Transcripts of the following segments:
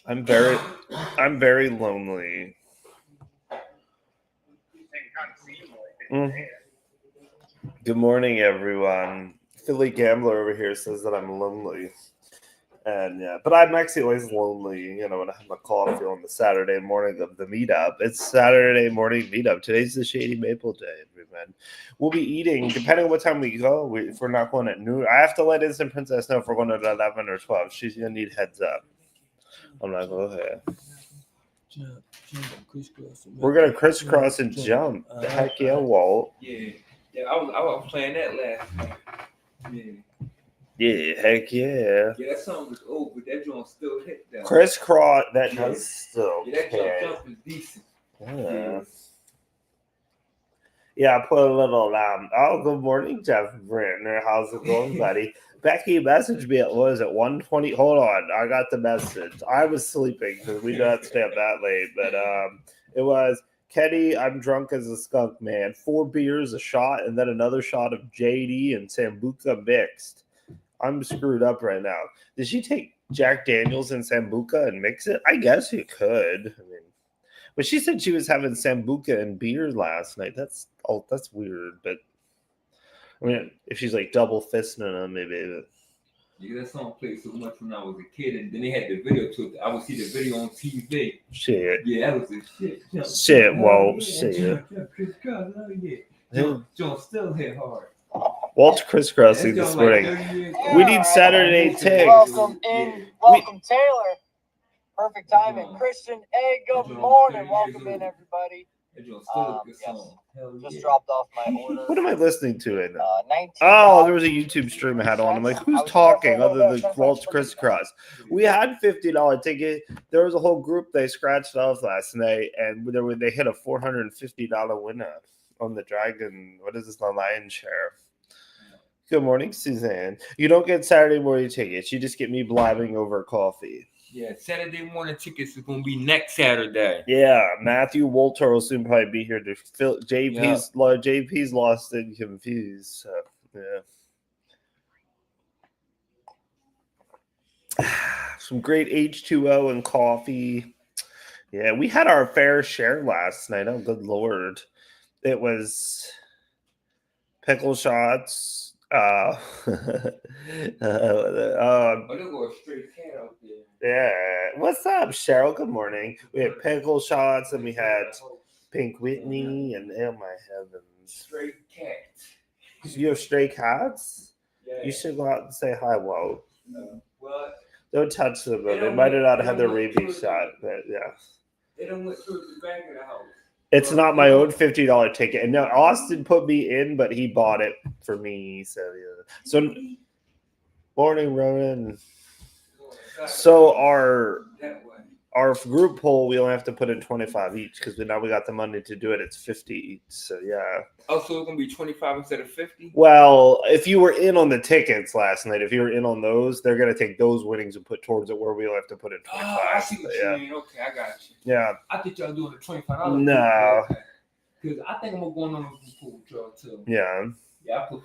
I'm very lonely. Mhm. Good morning, everyone. Philly Gambler over here says that I'm lonely. And yeah, but I'm actually always lonely, when I have my coffee on the Saturday morning of the meetup. It's Saturday morning meetup. Today's the Shady Maple Day, everyone. We'll be eating, depending on what time we go. If we're not going at noon, I have to let Instant Princess know if we're going at 11 or 12. She's going to need heads up. I'm not going to go ahead. We're going to crisscross and jump. Heck yeah, Walt. Yeah, I was playing that last night. Yeah. Yeah, heck yeah. Yeah, that song was old, but that joint still hit that. Crisscross, that does still that hit. jump is decent. Yeah. Yeah, I put a little good morning, Jeff Brandner. How's it going, buddy? Becky messaged me at 1:20. Hold on, I got the message. I was sleeping because we don't stay up that late, but it was Kenny, I'm drunk as a skunk, man. 4 beers, a shot, and then another shot of JD and Sambuca mixed. I'm screwed up right now. Did she take Jack Daniels and Sambuca and mix it? I guess you could. I mean, but she said she was having Sambuca and beer last night. That's weird. But I mean, if she's like double fisting them, maybe. Yeah, that song played so much when I was a kid, and then they had the video to it. I would see the video on TV. Shit. Yeah, that was the shit. Shit. Well, shit. Jump still hit hard. Walt's crisscrossing this morning. We need Saturday Tig. Welcome Taylor. Perfect timing. Christian A, good morning. Welcome in, everybody. Just dropped off my order. What am I listening to right now? There was a YouTube stream I had on. I'm like, who's talking other than Walt's crisscross? We had $50 ticket. There was a whole group they scratched off last night, and they hit a $450 winner on the Dragon. What is this? The Lion Share. Good morning, Suzanne. You don't get Saturday morning tickets. You just get me blabbing over coffee. Yeah, Saturday morning tickets is gonna be next Saturday. Yeah, Matthew Wolter will soon probably be here to fill JP's lost and confused. So, yeah. Some great H2O and coffee. Yeah, we had our fair share last night. Oh, good Lord. It was pickle shots. There was a stray cat out there. Yeah. What's up, Cheryl? Good morning. We had pickle shots and we had Pink Whitney and oh my heavens. Stray cats. You have stray cats? Yeah. You should go out and say hi, Walt. What? Don't touch them though. They might not have their rabies shot, but yeah. They don't went through the back of the house. It's not my own $50 ticket. And now Austin put me in, but he bought it for me. So yeah. So morning, Ronan. So our group poll, we only have to put in 25 each because now we got the money to do it. It's 50 each. So yeah. Oh, so it's gonna be 25 instead of 50? Well, if you were in on the tickets last night, if you were in on those, they're gonna take those winnings and put towards it where we'll have to put in 25. Oh, I see what you mean. Okay, I got you. Yeah. I think y'all doing the $25. No. Because I think I'm going on the pool trail too. Yeah. Yeah, I put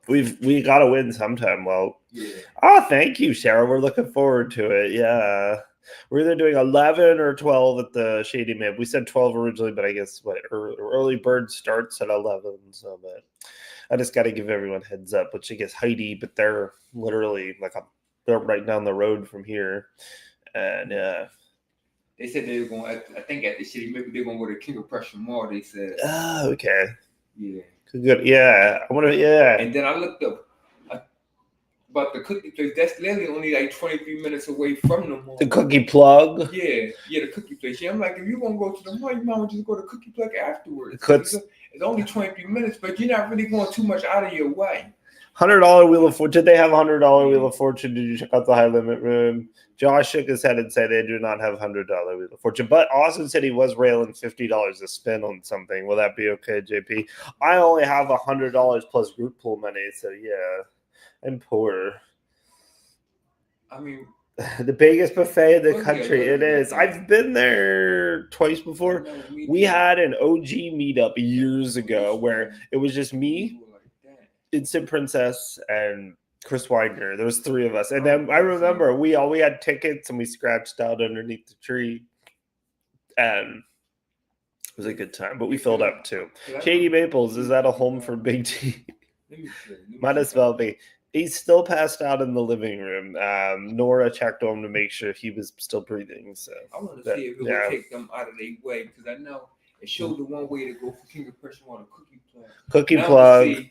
$50. We gotta win sometime. Well, yeah. Oh, thank you, Sarah. We're looking forward to it. Yeah, we're either doing 11 or 12 at the Shady Map. We said 12 originally, but I guess early bird starts at 11. So, but I just got to give everyone heads up. Which I guess Heidi, but they're literally they're right down the road from here, and they said they were going. I think at the Shady Map they're going to go to King of Prussia Mall. They said. Oh, okay. Yeah. Good. Yeah. I want to. Yeah. And then I looked up about the cookie place. That's literally only like 23 minutes away from the mall. The cookie plug. Yeah, the cookie place. Yeah, I'm like, if you're gonna go to the mall, you might just go to cookie plug afterwards. It's only 23 minutes, but you're not really going too much out of your way. $100 Wheel of Fortune. Did they have $100 Wheel of Fortune? Did you check out the high limit room? Josh shook his head and said they do not have $100 Wheel of Fortune. But Austin said he was railing $50 to spend on something. Will that be okay, JP? I only have $100 plus group pool money, so yeah, I'm poor. I mean, the biggest buffet in the country. It is. I've been there twice before. We had an OG meetup years ago where it was just me, Instant Princess, and Chris Widener. There was 3 of us, and then I remember we had tickets and we scratched out underneath the tree, and it was a good time. But we filled up too. Shady Maples, is that a home for Big T? Might as well be. He's still passed out in the living room. Nora checked on him to make sure he was still breathing. So I want to see if it would take them out of their way, because I know it showed the one way to go for King of Prussia on a cookie plug. Cookie plug.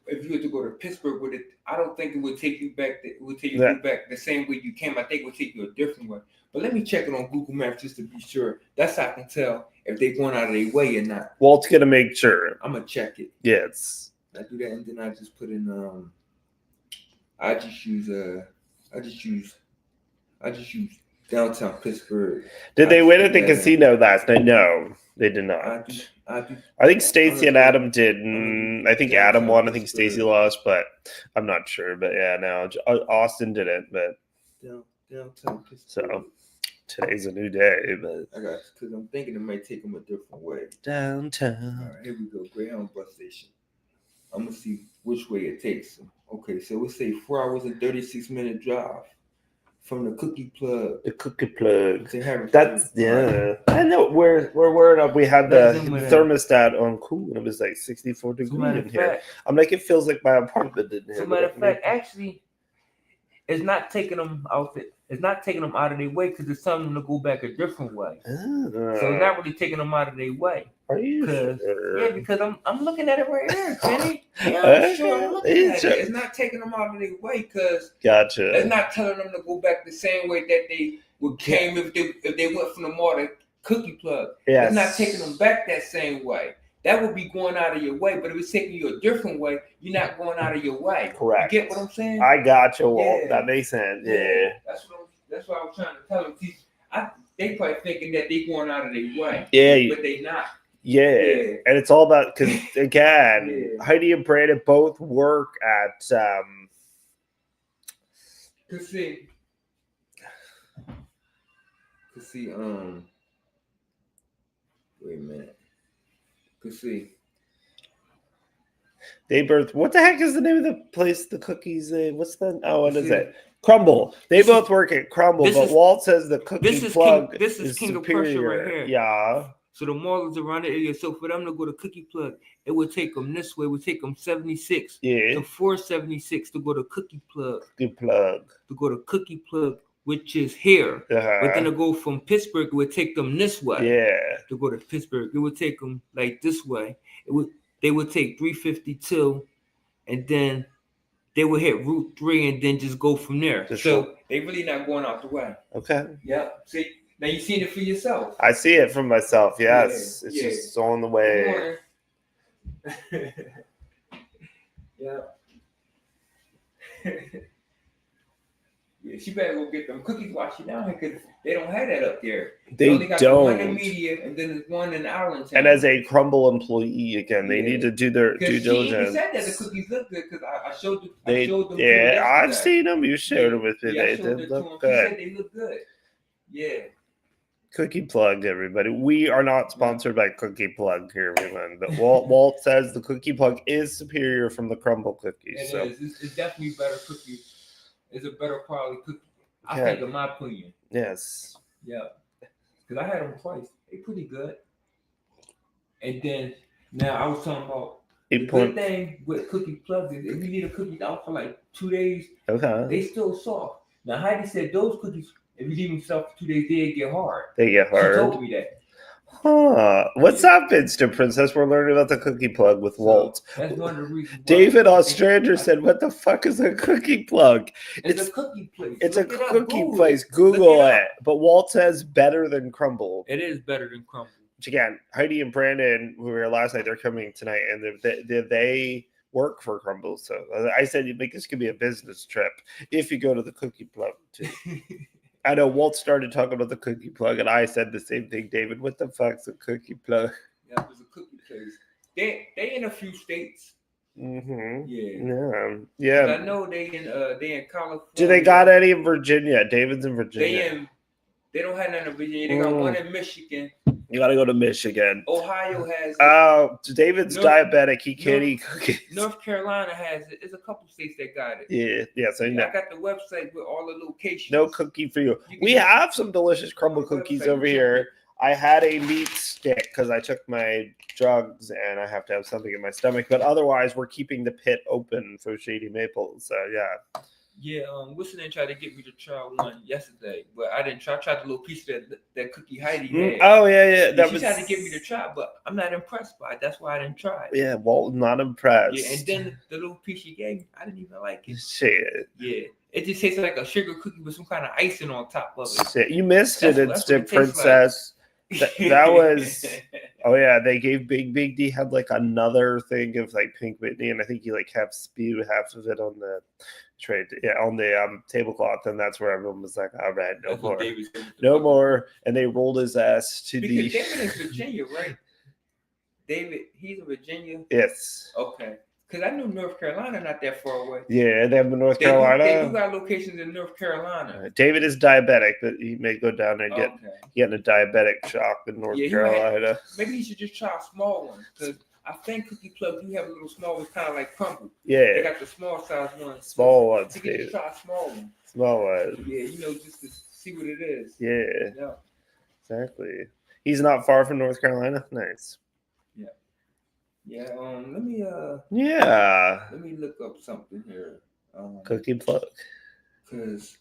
If you were to go to Pittsburgh with it, I don't think it would take you back. It would take you back the same way you came. I think it would take you a different way. But let me check it on Google Maps just to be sure. That's how I can tell if they're going out of their way or not. Walt's gonna make sure. I'm gonna check it. Yes. I do that, and then I just put in. I just use downtown Pittsburgh. Did they win at the casino last night? No, they did not. I think Stacy and Adam did. I think Adam won. I think Stacy lost, but I'm not sure. But yeah, no, Austin didn't. But downtown Pittsburgh. So today's a new day. But I got because I'm thinking it might take them a different way. Downtown. All right, here we go. Greyhound bus station. I'm gonna see which way it takes them. Okay, so we'll say 4 hours and 36-minute drive from the cookie plug. The cookie plug. That's I know we're worried up. We had the thermostat on cool, and it was like 64 degrees in here. I'm like, it feels like my apartment in here. As a matter of fact, actually, it's not taking them out. It's not taking them out of their way because it's telling them to go back a different way. So it's not really taking them out of their way. Are you sure? Yeah, because I'm looking at it right here, Kenny. Yeah, I'm sure I'm looking at it. It's not taking them out of their way because it's not telling them to go back the same way that they would came if they went from the mall to cookie plug. Yes. It's not taking them back that same way. That would be going out of your way, but if it's taking you a different way, you're not going out of your way. Correct. You get what I'm saying? I got you, Walt. That makes sense. Yeah. That's what I was trying to tell them. They probably thinking that they going out of their way. Yeah. But they not. Yeah. And it's all about, because again, Heidi and Brandon both work at wait a minute. They birth. What the heck is the name of the place? The cookies. What's the? Oh, what is it? Crumble. They both work at Crumble, but Walt says the cookie plug is King of Prussia right here. Yeah. So the malls around the area. So for them to go to Cookie Plug, it would take them this way. It would take them 76 to 476 to go to Cookie Plug. To go to Cookie Plug, which is here. But then to go from Pittsburgh, it would take them this way. Yeah. To go to Pittsburgh, it would take them like this way. They would take 352, and then they would hit Route 3 and then just go from there. So they really not going out the way. Okay. Yeah. See, now you seen it for yourself. I see it for myself. Yes. It's just on the way. Yeah. Yeah, she better go get them cookies while she down here because they don't have that up there. They only got don't. One in Media and then there's one in Arlington. And as a Crumble employee, again, they need to do their due diligence. She said that the cookies look good because I showed them. Yeah, I've seen them. You shared them with me. Yeah, they did look good. She said they look good. Yeah. Cookie Plug, everybody. We are not sponsored by Cookie Plug here, everyone. But Walt says the Cookie Plug is superior from the Crumble cookies. It is. It's definitely better cookies. It's a better quality cookie. I think, in my opinion. Yes. Yeah. Because I had them twice. They pretty good. And then now I was talking about the good thing with Cookie Plug is if you need a cookie out for like 2 days, they still soft. Now Heidi said those cookies, if you leave them soft for 2 days, they get hard. They get hard. She told me that. Huh. What's up, Instant Princess? We're learning about the Cookie Plug with Walt. That's one of the reasons. David Ostrander said, "What the fuck is a Cookie Plug?" It's a cookie place. It's a cookie place. Google it. But Walt says better than Crumble. It is better than Crumble. Which again, Heidi and Brandon, who were here last night, they're coming tonight, and they work for Crumble. So I said, "You make this could be a business trip if you go to the Cookie Plug too." I know Walt started talking about the Cookie Plug, and I said the same thing, David. What the fuck's a Cookie Plug? Yeah, it was a cookie place. They in a few states. Mm-hmm. Yeah. I know they in California. Do they got any in Virginia? David's in Virginia. They don't have none in Virginia. They got one in Michigan, You gotta go to Michigan. Ohio has it. Oh, David's diabetic. He can't eat cookies. North Carolina has it. There's a couple states that got it. Yeah, yes, I know. I got the website with all the locations. No cookie for you. We have some delicious crumble cookies over here. I had a meat stick because I took my drugs and I have to have something in my stomach. But otherwise, we're keeping the pit open for Shady Maples. So, yeah. Yeah, Wilson tried to get me to try one yesterday, but I didn't try. I tried the little piece that Cookie Heidi had. Oh, yeah. She tried to get me to try, but I'm not impressed by it. That's why I didn't try it. Yeah, Walt, not impressed. Yeah, and then the little piece she gave me, I didn't even like it. Shit. Yeah, it just tastes like a sugar cookie with some kind of icing on top of it. Shit, you missed it, Instant Princess. Like. That was... Oh, yeah, they gave Big D had like another thing of like Pink Whitney, and I think he like half spewed half of it on the... trade on the tablecloth, and that's where everyone was like, all right, no more, and they rolled his ass to because David is Virginia, right? David, he's in Virginia. Yes. Okay, because I knew North Carolina not that far away. Yeah, they have North Carolina. They do got locations in North Carolina. David is diabetic, but he may go down there and get a diabetic shock in North Carolina. Maybe he should just try a small one, because I think Cookie Plug do have a little small one, kind of like crumble. Yeah. They got the small size ones. Small ones. You can just try a small one. Small one. Yeah, just to see what it is. Yeah. Exactly. He's not far from North Carolina. Nice. Yeah. Yeah. Let me. Yeah. Let me look up something here. Cookie Plug. Because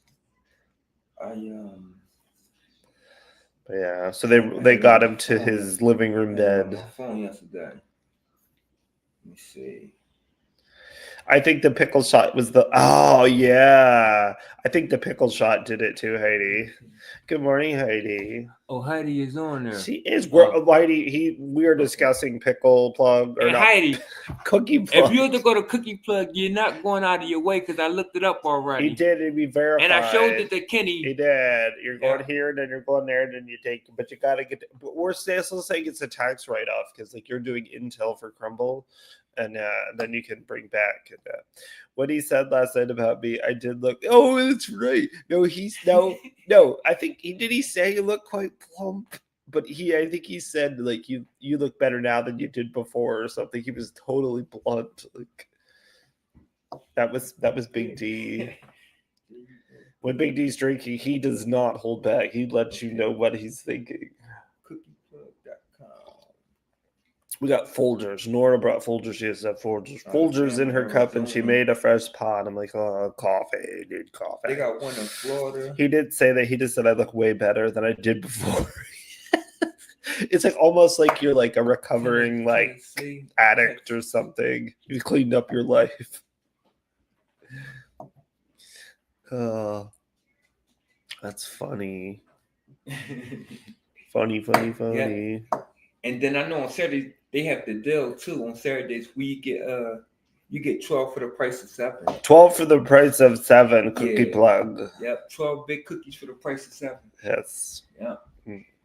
Yeah, so they got him to his living room bed. My phone yesterday. Let me see. I think the pickle shot was the... Oh, yeah. I think the pickle shot did it too, Heidi. Good morning, Heidi. Oh, Heidi is on there. She is. Heidi, we are discussing pickle plug. Or not, Heidi. Cookie Plug. If you have to go to Cookie Plug, you're not going out of your way because I looked it up already. He did. It'd be verified. And I showed it to Kenny. He did. You're going here, and then you're going there, and then you take... But you got to get... But we're still saying it's a tax write-off because like you're doing Intel for Crumble. And then you can bring back what he said last night about me. I did look. Oh, that's right. No, no. I think he say you look quite plump, but I think he said like you look better now than you did before or something. He was totally blunt. Like that was Big D. When Big D's drinking, he does not hold back. He lets you know what he's thinking. We got Folgers. Nora brought Folgers. She has that Folgers. Folgers in her cup, and she made a fresh pot. I'm like, oh, coffee, dude, coffee. They got one in Florida. He did say that. He just said I look way better than I did before. It's like almost like you're like a recovering like addict or something. You cleaned up your life. Oh, that's funny. Funny. Yeah. And then I know on Saturday they have the deal too. On Saturdays you get 12 for the price of 7. 12 for the price of 7 Cookie Plug. Yep, 12 big cookies for the price of 7. Yes. Yeah.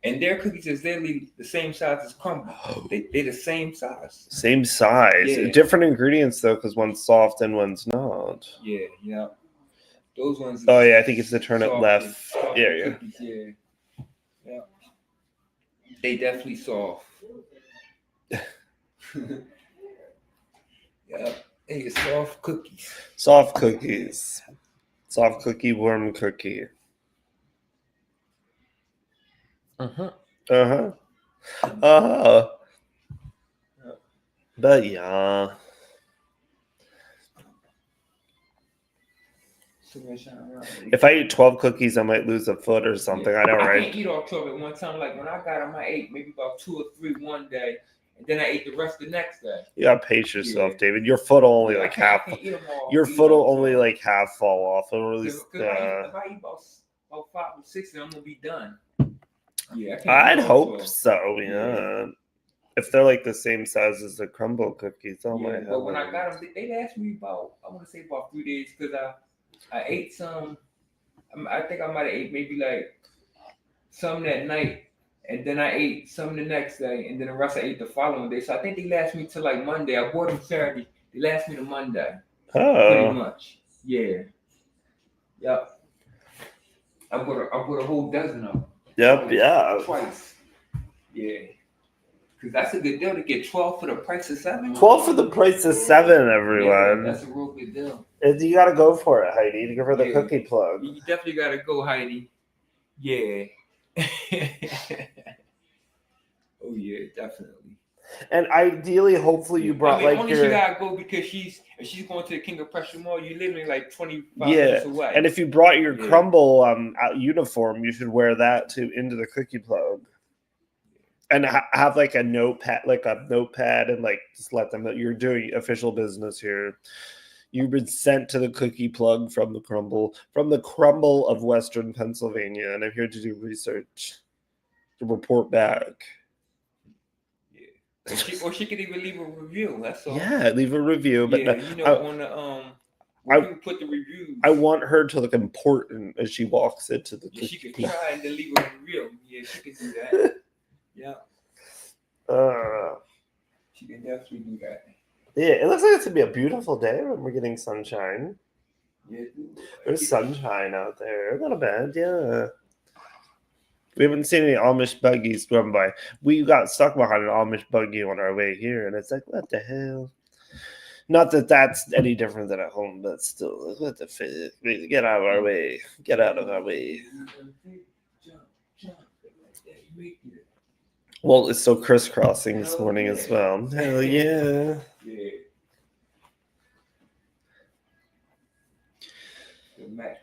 And their cookies is literally the same size as Crumble. They're the same size. Same size. Yeah. Different ingredients though, because one's soft and one's not. Yeah. Those ones. Oh yeah, I think it's the turn it left. Yeah. Cookies, yeah. They definitely soft. Yeah, hey, soft cookies. Soft cookies. Soft cookie, warm cookie. But yeah. If I eat 12 cookies, I might lose a foot or something. I know, right? I can't eat all 12 at one time. Like when I got them, I ate maybe about 2 or 3 one day, and then I ate the rest the next day. You gotta pace yourself, David. Your foot will only like half. Your foot will only like half fall off. It'll really. If I eat about 5 or 6, I'm gonna be done. Yeah, I'd hope so. Yeah. If they're like the same size as the Crumble cookies, oh my god. But when I got them, they asked me about 3 days because I ate some. I think I might have ate maybe like some that night, and then I ate some the next day, and then the rest I ate the following day. So I think they last me till like Monday. I bought them Saturday. They last me to Monday. Oh. Pretty much. Yeah. Yep. I bought a whole dozen of them. Yep. Yeah. Twice. Yeah. Because that's a good deal to get 12 for the price of 7. 12 for the price of 7, everyone. Yeah, that's a real good deal. You got to go for it, Heidi, to give her the cookie plug. You definitely got to go, Heidi. Yeah. Oh, yeah, definitely. And ideally, hopefully, you brought only she gotta go because she's going to the King of Prussia Mall. You're literally like 25 minutes away. And if you brought your crumble uniform, you should wear that into the cookie plug, and have like a notepad, and like just let them know you're doing official business here. You've been sent to the cookie plug from the crumble of Western Pennsylvania, and I'm here to do research to report back. Or she could even leave a review. That's all. Yeah, leave a review. But on the where people put the reviews. I want her to look important as she walks into the. She could try and then leave a review. Yeah, she could do that. Yeah. She can definitely do that. Yeah, it looks like it's gonna be a beautiful day when we're getting sunshine. Yeah, there's sunshine out there. Not bad, yeah. We haven't seen any Amish buggies run by. We got stuck behind an Amish buggy on our way here, and it's like, what the hell? Not that that's any different than at home, but still, what the fuck? Get out of our way. Get out of our way. Well, it's still crisscrossing this morning as well. Hell yeah. Yeah.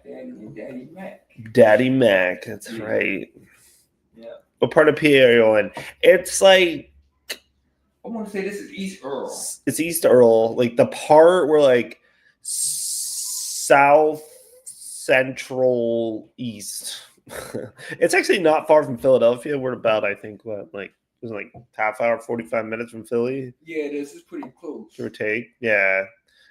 Daddy Mac. Daddy Mac, that's right. Yeah. What part of PA are you in? It's like, I want to say this is East Earl. It's East Earl. Like the part where like south central east. It's actually not far from Philadelphia. We're about, I think, half hour, 45 minutes from Philly. Yeah, this is pretty close. Give or take. Yeah.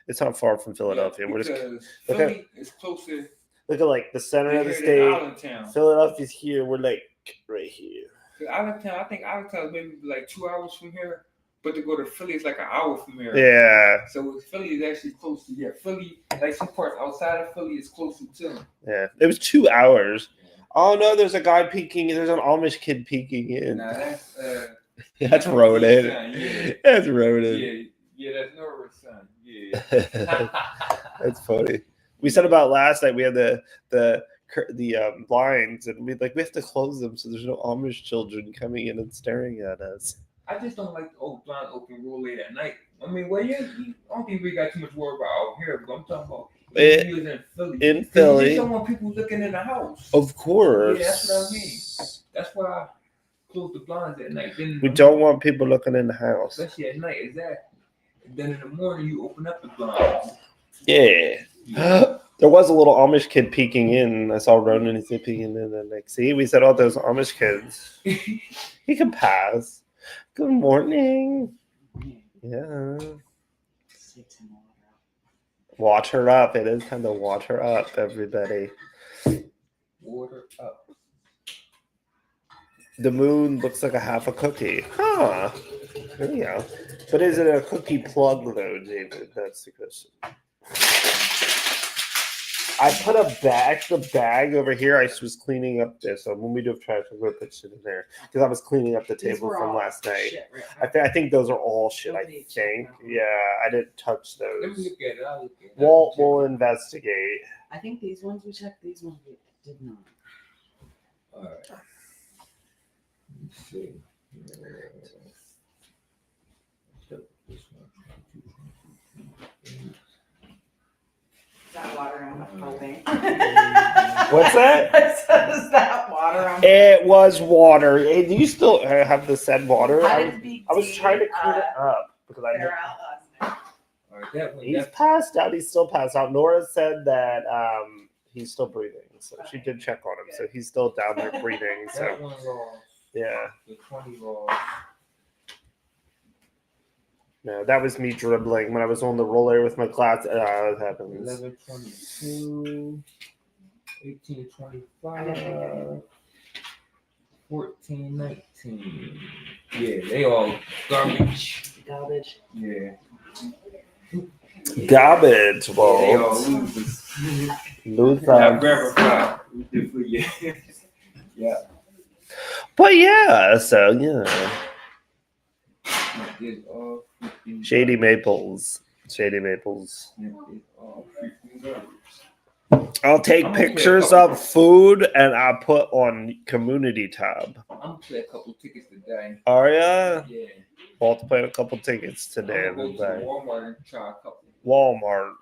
It's not far from Philadelphia. Yeah, We're just Philly is closer. Look at like the center of the state. Philadelphia's here. We're like right here. I think Allentown is maybe like 2 hours from here, but to go to Philly is like an hour from here. Yeah. So Philly is actually close to Philly, like some parts outside of Philly is closer too. Yeah, it was 2 hours. Oh no, there's a guy peeking. There's an Amish kid peeking in. Nah, that's Ronan. Yeah. That's Ronan. Yeah, that's Nora's son. Yeah. That's funny. We said about last night we had the blinds, and we have to close them so there's no Amish children coming in and staring at us. I just don't like the blind open real late at night. I mean, well, I don't think we got too much worry about out here, but I'm talking about in Philly. In Philly, you don't want people looking in the house. Of course. Yeah, that's what I mean. That's why I close the blinds at night. Then we don't want people looking in the house, especially at night. Exactly. And then in the morning, you open up the blinds. Yeah. There was a little Amish kid peeking in. I saw Ronan. He's peeking in, and see, we said all those Amish kids. He can pass. Good morning. Yeah. Water up. It is time to water up, everybody. Water up. The moon looks like a half a cookie. Huh. There you go. But is it a cookie plug, though, David? That's the question. I put a extra bag over here. I was cleaning up this. So when we do trash, I'm going to put shit in there. Because I was cleaning up the table from last night. Shit, right? I think those are all shit, I think. Yeah, I didn't touch those. Let me look at it. I'll look at it. We'll investigate. I think these ones we checked. These ones we did not. All right. Let's see. Is that water on the propane? What's that? I said, is that water on? It was water. Hey, do you still have the said water? I was trying to clean it up because I they're out last night. He's passed out. He's still passed out. Nora said that he's still breathing, so she did check on him. So he's still down there breathing. So yeah. The 20 rolls. No, that was me dribbling when I was on the roller with my class. It happens. 11, 22, 18, 25, 14, 19. Yeah, they all garbage. Garbage. Yeah. Garbage. Well, they all losers. Losers. Not verified. Yeah. But yeah, so yeah. It's all freaking Shady garbage. Maples. Shady Maples. It's all freaking garbage. I'll take I'm gonna play a pictures couple- of food and I'll put on community tab. I'm gonna play a couple tickets today. Are ya? Yeah. Walt's playing a couple tickets today. I'm gonna go to the Walmart and try a couple. Walmart.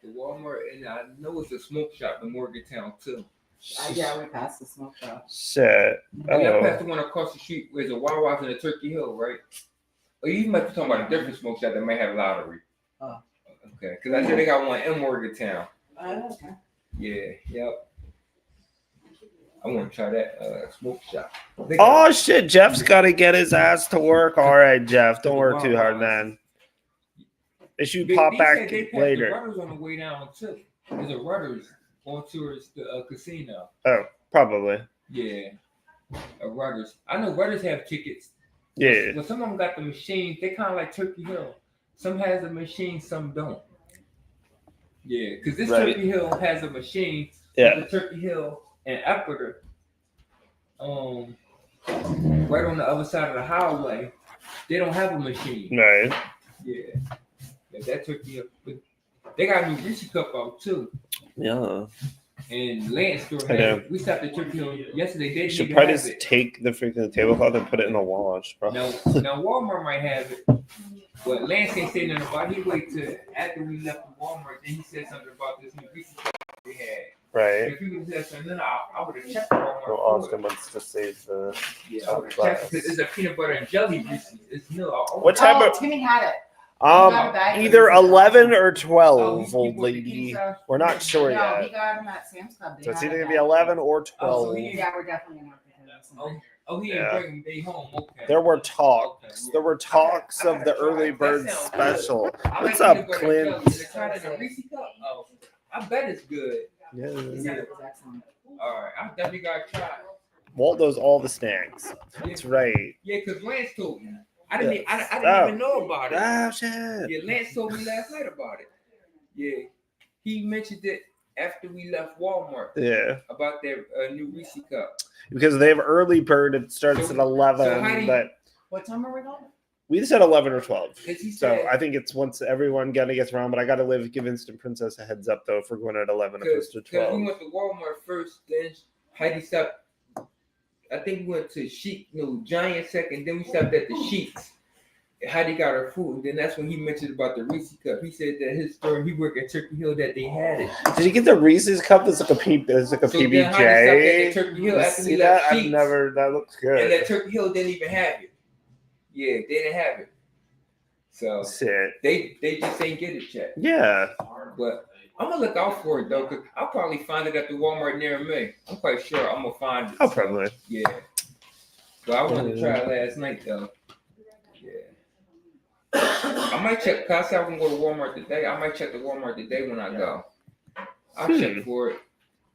The Walmart, and I know it's a smoke shop in Morgantown too. Yeah, we passed the smoke shop. Shit. Oh, yeah, I Oh. passed the one across the street where there's a Wawa's in the Turkey Hill, right? Oh, you might be talking about a different smoke shop that might have lottery. Oh. Okay, because I said they got one in Morgantown. Oh, okay. Yeah, yep. I want to try that smoke shop. Oh shit, Jeff's gotta get his ass to work. All right, Jeff. Don't work too hard, man. It should pop back The later. Rudders on the way down too. There's a Rudders on towards the casino. Oh, probably. Yeah, a Rudders. I know Rudders have tickets. Yeah. Well, some of them got the machines. They kind of like Turkey Hill. Some has a machine, some don't. Yeah, because this Right. Turkey Hill has a machine. Yeah. The Turkey Hill and Epworth, right on the other side of the highway, they don't have a machine. Right. Yeah, that Turkey Hill. But they got a new Reese cup out too. Yeah. And Lance store I know. had. We stopped at Turkey Hill yesterday. They You didn't should even probably have just it. take the freaking tablecloth and put it in the wash, bro. Now Walmart might have it, but Lance ain't saying nothing about it. He wait till after we left Walmart, then he said something about this new Reese cup they had. Right. If he would have said something, then I would have checked Walmart. Well, for Austin it. wants to save the. Yeah, I would have checked because it's a peanut butter and jelly Reese's. It's new. What type Oh, of? Timmy had it. got a bag of Either Reese's. 11 or Oh, 12, he old bought the lady. king size? We're not sure No, yet. we got him at Sam's Club. They So it's had either it gonna be back. 11 or Oh, 12. so he- Yeah, we're definitely gonna have to do this. Oh, he Yeah. ain't bring they home. Okay. There were talks. Okay, yeah. There were talks I of the gotta try early it. bird That sounds special. good. I What's like up, peanut butter Clint? and jelly. Try that in Reese cup. Oh, I bet it's good. Yeah. He said it was excellent. All right, I definitely gotta try it. Walt knows all the snacks. That's right. Yeah, because Lance told me. I didn't. Yes. I didn't Oh. even know about it. Ah, shit. Yeah, Lance told me last night about it. Yeah, he mentioned it after we left Walmart Yeah. about their new Reese cup. Because they have early bird. It starts So- at 11. so how do you- But What time are we going? we said 11 or 12. 'Cause he So said- I think it's once everyone gets around. But I got to give Instant Princess a heads up, though, if we're going at 11 opposed to Because 12. we went to Walmart first, then Heidi stopped. I think we went to Giant second, then we stopped at the Sheets. Heidi got her food, and then that's when he mentioned about the Reese cup. He said that his store, he worked at Turkey Hill, that they had it. Did you get the Reese's cup? It's like a So then Heidi stopped at the PBJ. Turkey You Hill after see we that? left I've Sheets. never. That looks And that good. Turkey Hill didn't even have it. Yeah, they didn't have it. So Shit. they just ain't get it yet. Yeah. But I'm gonna look out for it though, cause I'll probably find it at the Walmart near me. I'm quite sure I'm gonna find it. Oh, probably. Yeah. So I wanted to try it last night though. Yeah. I might check. Cause I said I'm gonna go to Walmart today. I might check the Walmart today when I go. I'll check for it.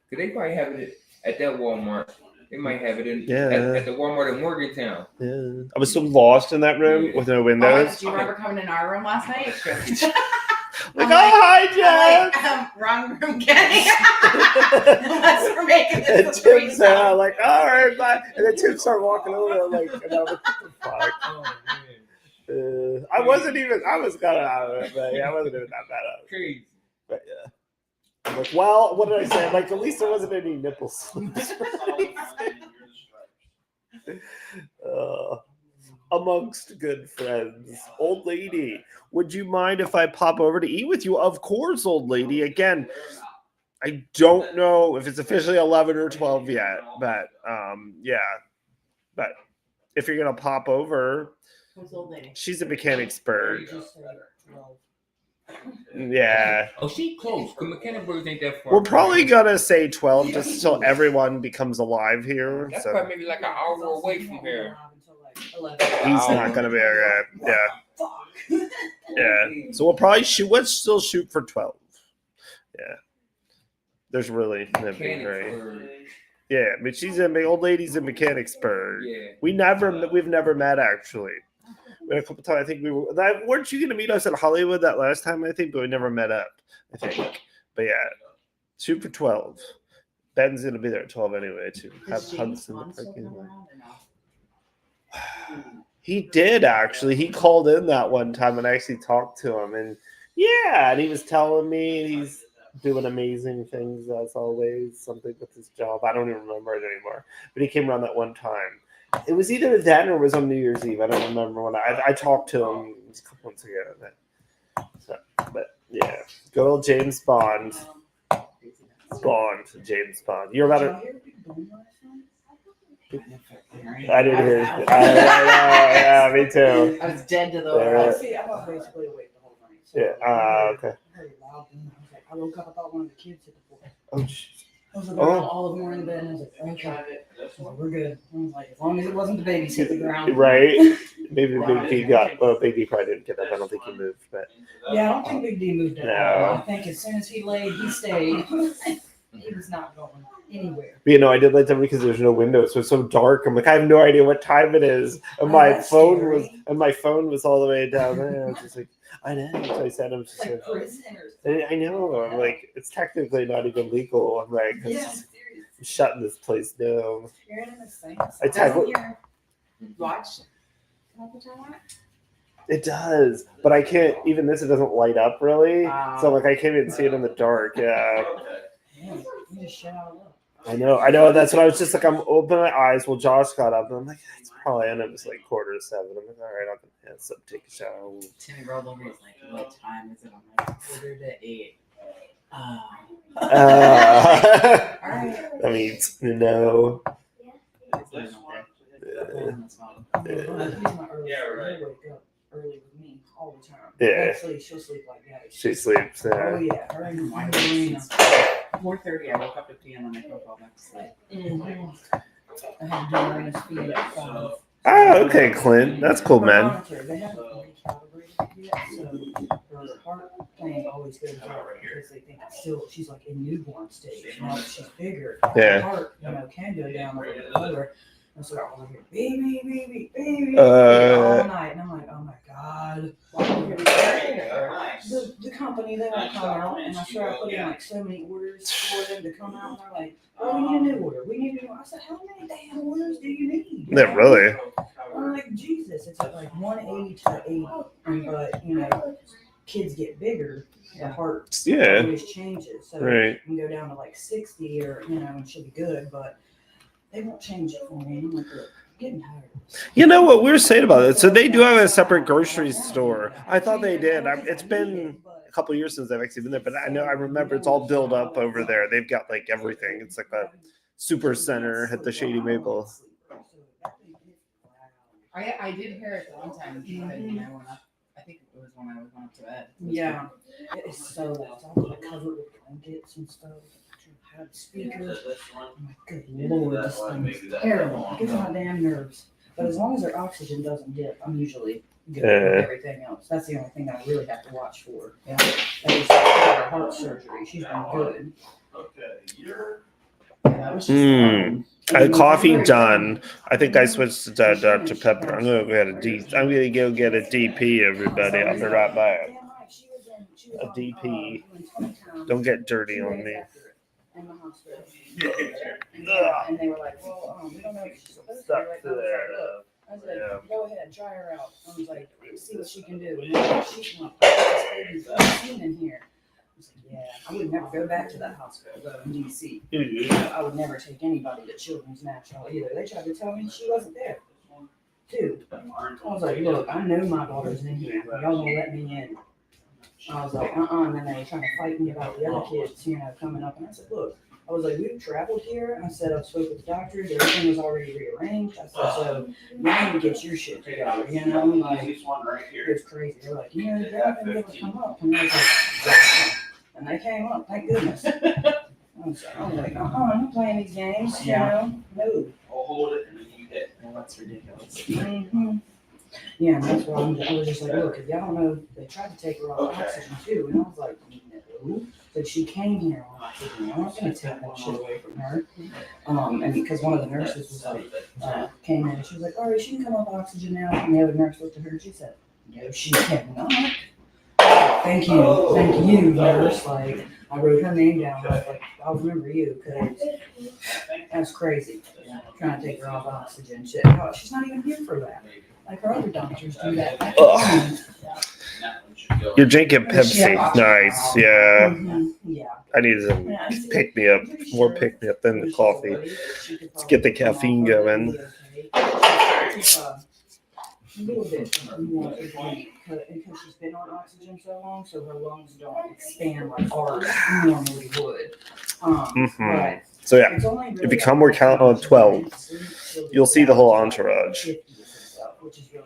Cause they probably have it at that Walmart. They might have it in at the Walmart in Morgantown. Yeah. I was so lost in that room Yeah. with no Oh, windows. do you remember coming in our room last night? Like, I'm oh, hi, Jeff. Wrong room, Kenny. Unless we're making this And a Tim's threesome. like, all right, bye. And then Tim started walking over, like, and I was like, what the fuck? Oh man. I was kind of out of it, but yeah, I wasn't even that bad at it. Crazy. But yeah. I'm like, well, what did I say? I'm like, at least there wasn't any nipples. Amongst good friends. Old lady, would you mind if I pop over to eat with you? Of course, old lady. Again, I don't know if it's officially 11 or 12 yet, but yeah. But if you're going to pop over, Who's old lady? she's a mechanics bird. Yeah. Oh, she close. Cause Mechanicsburg ain't that far. We're probably gonna say 12 just until everyone becomes alive here. That's So probably maybe like an hour away from here. he's not gonna be okay. Yeah. Yeah. So we'll probably let's still shoot for 12. Yeah. There's really nothing great. Mechanicsburg. Yeah, but she's old lady's in Mechanicsburg. Yeah. We've never met actually. We had a couple times. I think weren't you gonna meet us at Hollywood that last time? I think, but we never met up. I think. But yeah, shoot for 12. Ben's gonna be there at 12 anyway to have hugs in the parking lot. He did actually. He called in that one time and I actually talked to him, and and he was telling me he's doing amazing things as always. Something with his job. I don't even remember it anymore. But he came around that one time. It was either then or it was on New Year's Eve. I don't remember when I talked to him a couple months ago. But yeah, good old James Bond. James Bond. You're about to. I didn't hear it. Yeah, me too. I was dead to the I was basically awake the whole night. So okay. Very loud. I woke up, I thought one of the kids hit the floor. Oh, jeez. I was like, all of them were in bed, and I was like, okay, we're good. I was like, as long as it wasn't the babies hit the ground. Right. Maybe the Big D Big D probably didn't get up. I don't think he moved, but. Yeah, I don't think Big D moved at all. I think as soon as he laid, he stayed. He was not going anywhere. But, I did let them because there's no window, so it's so dark. I'm like, I have no idea what time it is, and my phone was all the way down there. I was just like, I know. So I said, I'm just like I know. I'm like, it's technically not even legal. I'm like, I'm shutting this place down. You're in the same. Watch. It does, but I can't. Even this, it doesn't light up really. So like, I can't even see it in the dark. Yeah. Man, you just shut out. I know. That's what I was just like. I'm opening my eyes while Josh got up, and I'm like, it's probably, and it was like 6:45. I'm like, all right, I'll take a shower. Timmy rolled over. He's like, what time is it? I'm like, 7:45. That means no. Early with me all the time. Yeah. Actually, she'll sleep like that. She sleeps. Oh yeah. Her and 4:30. I woke up to pee and then I fell back to sleep. I had dinner in his feet at 5. Okay, Clint. That's cool, man. They haven't recalibrated yet, so her heart plan always goes up because they think it's still, she's like in newborn stage. Now that she's bigger, her heart, can go down a little bit lower. And so I was like, baby, all night. And I'm like, oh my God. The company, they won't come out. And I started putting like so many orders for them to come out. And they're like, oh, we need a new order. I said, how many damn orders do you need? Yeah, really? I'm like, Jesus. It's at like 180 to 80. But, kids get bigger. The heart always changes. So you can go down to like 60 or, and she'll be good. But they won't change it for me. I'm like, look, I'm getting tired. You know what we were saying about it? So they do have a separate grocery store. I thought they did. It's been a couple of years since I've actually been there, but I remember it's all built up over there. They've got like everything. It's like a super center at the Shady Maple. I did hear it one time because I went up. I think it was when I was going up to bed. Yeah, it's so loud. I was like covered with blankets and stuff. Had speakers. Oh my good Lord, this thing is terrible. It gets on my damn nerves. But as long as their oxygen doesn't dip, I'm usually good with everything else. That's the only thing I really have to watch for. Yeah, that is her heart surgery. She's been good. Coffee done. I think I switched to Dr. Pepper. I'm gonna go get a DP, everybody. I'll be right back. A DP. Don't get dirty on me. In the hospital. And they were like, well, we don't know if she's supposed to. I was like, go ahead, try her out. I was like, see what she can do. And she's like, this baby's unseen in here. I was like, yeah, I would never go back to that hospital though in DC. I would never take anybody to Children's National either. They tried to tell me she wasn't there. Dude, I was like, look, I know my daughter's in here. Y'all gonna let me in. I was like, and then they were trying to fight me about the other kids, coming up. And I said, look, I was like, we've traveled here. I said, I spoke with the doctors. Everything was already rearranged. I said, so you need to get your shit together, Like, it was crazy. They were like, they're not going to be able to come up. And I was like, and they came up, thank goodness. I was like, I'm not playing these games, No. I'll hold it and then you hit. Well, that's ridiculous. Mm-hmm. Yeah, and that's why I was just like, look, if y'all don't know, they tried to take her off oxygen too. And I was like, no. So she came here on oxygen. I'm not going to take that shit away from her. And because one of the nurses was like, came in and she was like, all right, she can come off oxygen now. And the other nurse looked at her and she said, no, she cannot. Thank you, nurse. Like, I wrote her name down. I was like, I'll remember you because that's crazy. trying to take her off oxygen. She's not even here for that. Like her other doctors do that. You're drinking Pepsi. Nice. Yeah. Yeah. I need some pick me up. More pick me up than the coffee. Let's get the caffeine going. A little bit more because she's been on oxygen so long, so her lungs don't expand like ours normally would. But so yeah, if you come, we're counting on 12. You'll see the whole entourage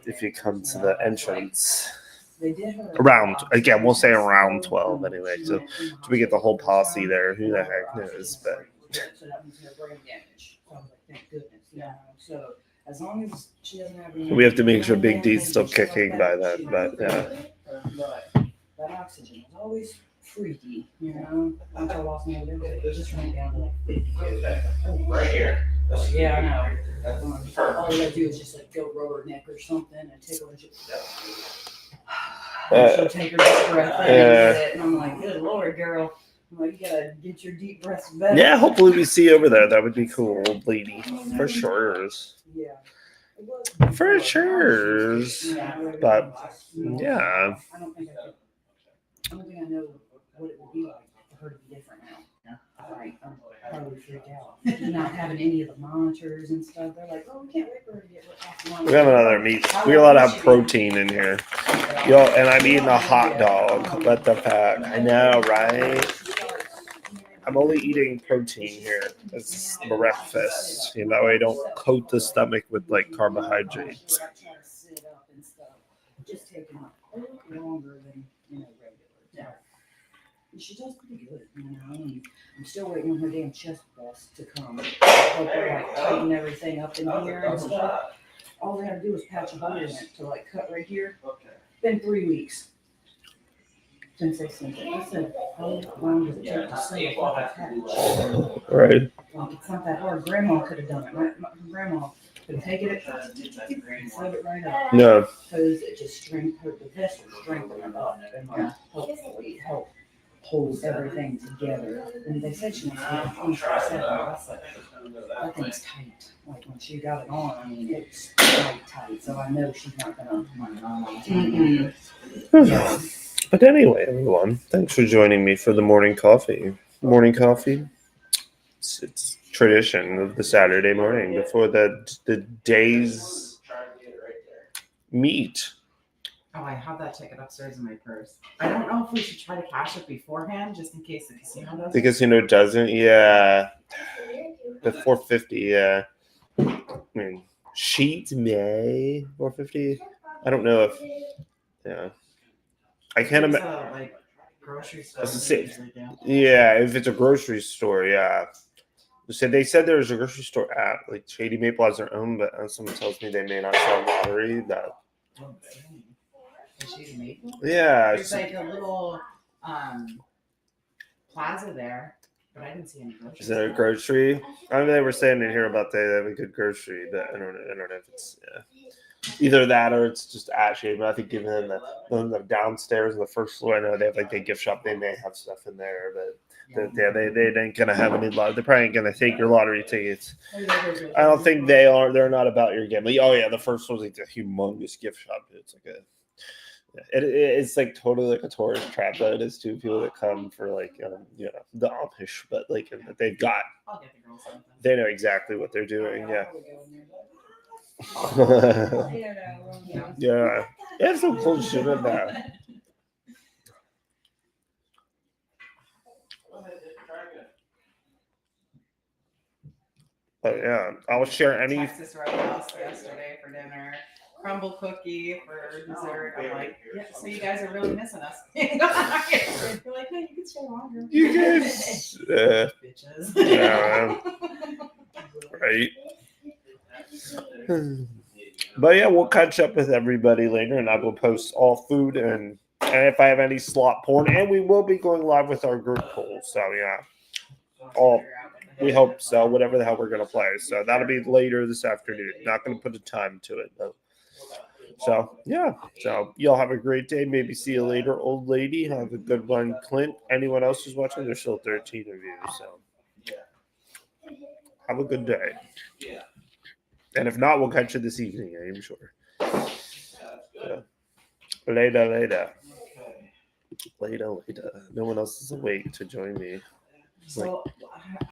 if you come to the entrance. Around, again, we'll say around 12 anyway. So we get the whole posse there. Who the heck knows? But so as long as she doesn't have any, we have to make sure Big D's still kicking by then. But yeah. But that oxygen is always freaky, you know. Once I lost my liver, it just went down to like 50. Right here. Yeah, I know. All you gotta do is just like go rub her neck or something and take her. She'll take her deep breath in and I'm like, good Lord, girl. I'm like, you gotta get your deep breaths better. Yeah, hopefully we see you over there. That would be cool, old lady. For sure. Yeah. For sure. But yeah. I don't think I know what it would be like for her to be different now. Like, I'm probably freaked out. Not having any of the monitors and stuff. They're like, oh, we can't wait for her to get off the monitor. We have another meat. We're allowed to have protein in here. Yo, and I'm eating a hot dog. What the fuck? I know, right? I'm only eating protein here. It's breakfast. You know, that way I don't coat the stomach with like carbohydrates. Just taking longer than regular. She does pretty good, you know. I'm still waiting on her damn chest vest to come. Like, tighten everything up in here and stuff. All they had to do was patch a hole in it to like cut right here. Been 3 weeks since they sent it. I said, how long does it take to sew a patch? Right. Like, it's not that hard. Grandma could have done it. My grandma could have taken it and sewed it right up. No. Because it just strengthened the vest, strengthened it up, and hopefully help hold everything together. And they said she was 24/7. I said, that thing's tight. Like when she got it on, I mean, it's tight. So I know she's not gonna. But anyway, everyone, thanks for joining me for the morning coffee. Morning coffee. It's tradition of the Saturday morning before the day's meet. Oh, I have that ticket upstairs in my purse. I don't know if we should try to cash it beforehand, just in case the casino doesn't. The casino doesn't, yeah. The 450, yeah. I mean, sheet May 450. I don't know if, yeah. I can't imagine. Like grocery store. Yeah, if it's a grocery store, yeah. So they said there was a grocery store app, like Shady Maple has their own, but someone tells me they may not sell lottery. That. Yeah. There's like a little plaza there, but I didn't see any groceries. Is there a grocery? I mean, they were saying in here about they have a good grocery, but I don't know if it's either that or it's just at Shady. But I think given the downstairs in the first floor, I know they have like a gift shop. They may have stuff in there, but they ain't gonna have any lottery. They're probably gonna take your lottery tickets. I don't think they are. They're not about your gambling. Oh yeah, the first one's like a humongous gift shop. It's like it's like totally like a tourist trap. That it is too. People that come for like the Amish, but like they've got. They know exactly what they're doing. Yeah. Yeah. They have some cool shit in there. But yeah, I'll share any. Texas Roadhouse yesterday for dinner. Crumble cookie for dessert. I'm like, yeah, so you guys are really missing us. You're like, no, you can stay longer. You guys, bitches. Yeah, right. But yeah, we'll catch up with everybody later, and I will post all food and if I have any slot porn, and we will be going live with our group pool. So yeah, we hope so. Whatever the hell we're gonna play, so that'll be later this afternoon. Not gonna put a time to it though. So yeah, so y'all have a great day. Maybe see you later, old lady. Have a good one, Clint. Anyone else who's watching? There's still 13 of you, so have a good day. And if not, we'll catch you this evening, I'm sure. Yeah. Later. No one else is awake to join me. So